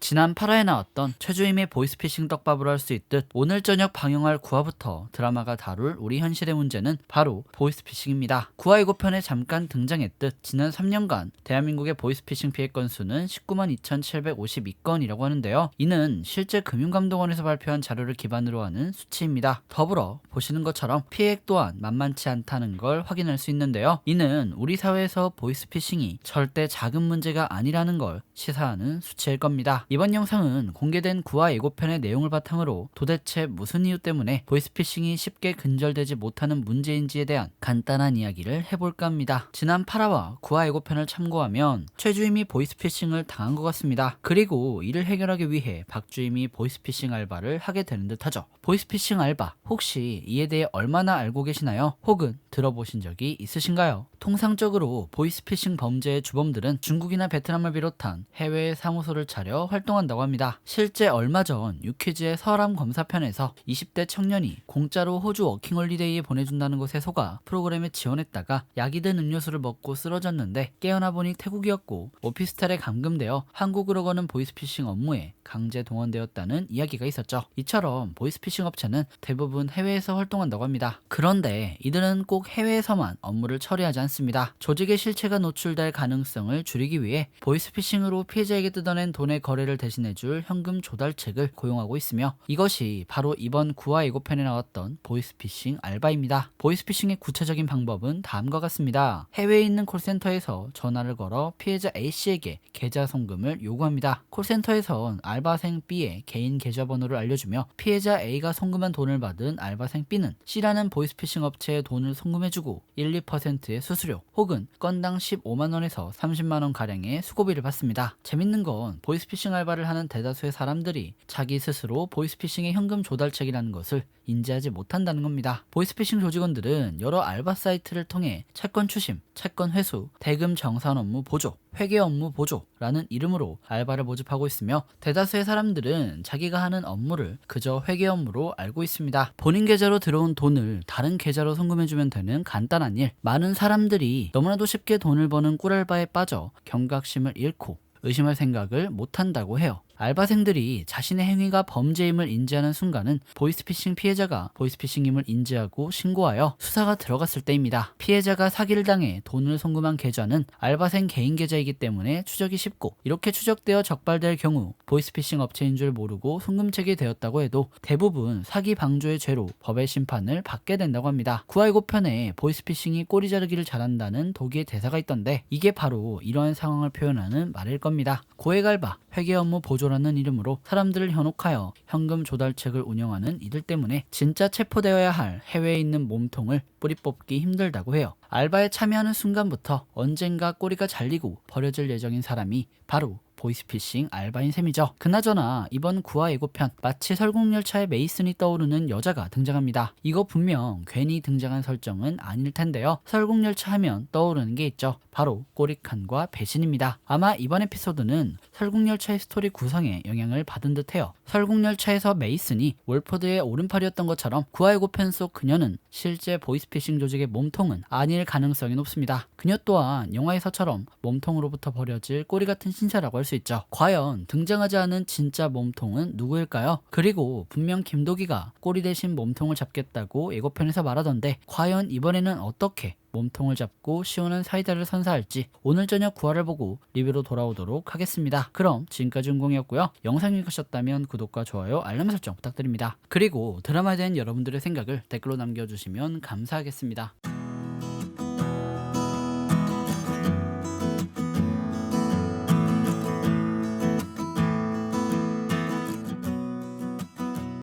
지난 8화에 나왔던 최주임의 보이스피싱 떡밥으로 할 수 있듯 오늘 저녁 방영할 9화부터 드라마가 다룰 우리 현실의 문제는 바로 보이스피싱입니다. 9화 예고편에 잠깐 등장했듯 지난 3년간 대한민국의 보이스피싱 피해 건수는 19만 2,752건이라고 하는데요. 이는 실제 금융감독원에서 발표한 자료를 기반으로 하는 수치입니다. 더불어 보시는 것처럼 피해액 또한 만만치 않다는 걸 확인할 수 있는데요. 이는 우리 사회에서 보이스피싱이 절대 작은 문제가 아니라는 걸 시사하는 수치일 겁니다. 이번 영상은 공개된 9화 예고편의 내용을 바탕으로 도대체 무슨 이유 때문에 보이스피싱이 쉽게 근절되지 못하는 문제인지에 대한 간단한 이야기를 해볼까 합니다. 지난 8화와 9화 예고편을 참고하면 최주임이 보이스피싱을 당한 것 같습니다. 그리고 이를 해결하기 위해 박주임이 보이스피싱 알바를 하게 되는 듯하죠. 보이스피싱 알바, 혹시 이에 대해 얼마나 알고 계시나요? 혹은 들어보신 적이 있으신가요? 통상적으로 보이스피싱 범죄의 주범들은 중국이나 베트남을 비롯한 해외에 사무소를 차려 활동한다고 합니다. 실제 얼마 전 유퀴즈의 서람 검사편에서 20대 청년이 공짜로 호주 워킹홀리데이에 보내준다는 것에 속아 프로그램에 지원했다가 약이 든 음료수를 먹고 쓰러졌는데 깨어나 보니 태국이었고 오피스텔에 감금되어 한국으로 거는 보이스피싱 업무에 강제 동원되었다는 이야기가 있었죠. 이처럼 보이스피싱 업체는 대부분 해외에서 활동한다고 합니다. 그런데 이들은 꼭 해외에서만 업무를 처리하지 않습니다. 조직의 실체가 노출될 가능성을 줄이기 위해 보이스피싱으로 피해자에게 뜯어낸 돈의 거래를 대신해줄 현금 조달책을 고용하고 있으며, 이것이 바로 이번 9화 예고편에 나왔던 보이스피싱 알바입니다. 보이스피싱의 구체적인 방법은 다음과 같습니다. 해외에 있는 콜센터에서 전화를 걸어 피해자 A씨에게 계좌 송금을 요구합니다. 콜센터에선 알바생 B의 개인 계좌번호를 알려주며 피해자 A가 송금한 돈을 받은 알바생 B는 C라는 보이스피싱 업체에 돈을 송금해주고 1, 2%의 수수료 혹은 건당 15만원에서 30만원 가량의 수고비를 받습니다. 재밌는 건 보이스피싱 알바를 하는 대다수의 사람들이 자기 스스로 보이스피싱의 현금 조달책이라는 것을 인지하지 못한다는 겁니다. 보이스피싱 조직원들은 여러 알바 사이트를 통해 채권 추심, 채권 회수, 대금 정산 업무 보조, 회계 업무 보조라는 이름으로 알바를 모집하고 있으며, 대다수의 사람들은 자기가 하는 업무를 그저 회계 업무로 알고 있습니다. 본인 계좌로 들어온 돈을 다른 계좌로 송금해주면 되는 간단한 일, 많은 사람들이 너무나도 쉽게 돈을 버는 꿀알바에 빠져 경각심을 잃고 의심할 생각을 못한다고 해요. 알바생들이 자신의 행위가 범죄임을 인지하는 순간은 보이스피싱 피해자가 보이스피싱임을 인지하고 신고하여 수사가 들어갔을 때입니다. 피해자가 사기를 당해 돈을 송금한 계좌는 알바생 개인 계좌이기 때문에 추적이 쉽고, 이렇게 추적되어 적발될 경우 보이스피싱 업체인 줄 모르고 송금책이 되었다고 해도 대부분 사기 방조의 죄로 법의 심판을 받게 된다고 합니다. 9화 예고편에 보이스피싱이 꼬리 자르기를 잘한다는 독일의 대사가 있던데, 이게 바로 이러한 상황을 표현하는 말일 겁니다. 고액알바, 회계 업무 보조라는 이름으로 사람들을 현혹하여 현금 조달책을 운영하는 이들 때문에 진짜 체포되어야 할 해외에 있는 몸통을 뿌리 뽑기 힘들다고 해요. 알바에 참여하는 순간부터 언젠가 꼬리가 잘리고 버려질 예정인 사람이 바로 보이스피싱 알바인 셈이죠. 그나저나 이번 9화 예고편, 마치 설국열차의 메이슨이 떠오르는 여자가 등장합니다. 이거 분명 괜히 등장한 설정은 아닐 텐데요. 설국열차 하면 떠오르는 게 있죠. 바로 꼬리칸과 배신입니다. 아마 이번 에피소드는 설국열차의 스토리 구성에 영향을 받은 듯해요. 설국열차에서 메이슨이 월포드의 오른팔이었던 것처럼 9화 예고편 속 그녀는 실제 보이스피싱 조직의 몸통은 아닐 가능성이 높습니다. 그녀 또한 영화에서처럼 몸통으로부터 버려질 꼬리 같은 신세라고 할 수 있죠. 과연 등장하지 않은 진짜 몸통은 누구일까요? 그리고 분명 김도기가 꼬리 대신 몸통을 잡겠다고 예고편에서 말하던데, 과연 이번에는 어떻게 몸통을 잡고 시원한 사이다를 선사할지 오늘 저녁 9화를 보고 리뷰로 돌아오도록 하겠습니다. 그럼 지금까지 운공이었고요. 영상이 유익하셨다면 구독과 좋아요, 알람 설정 부탁드립니다. 그리고 드라마에 대한 여러분들의 생각을 댓글로 남겨주시면 감사하겠습니다.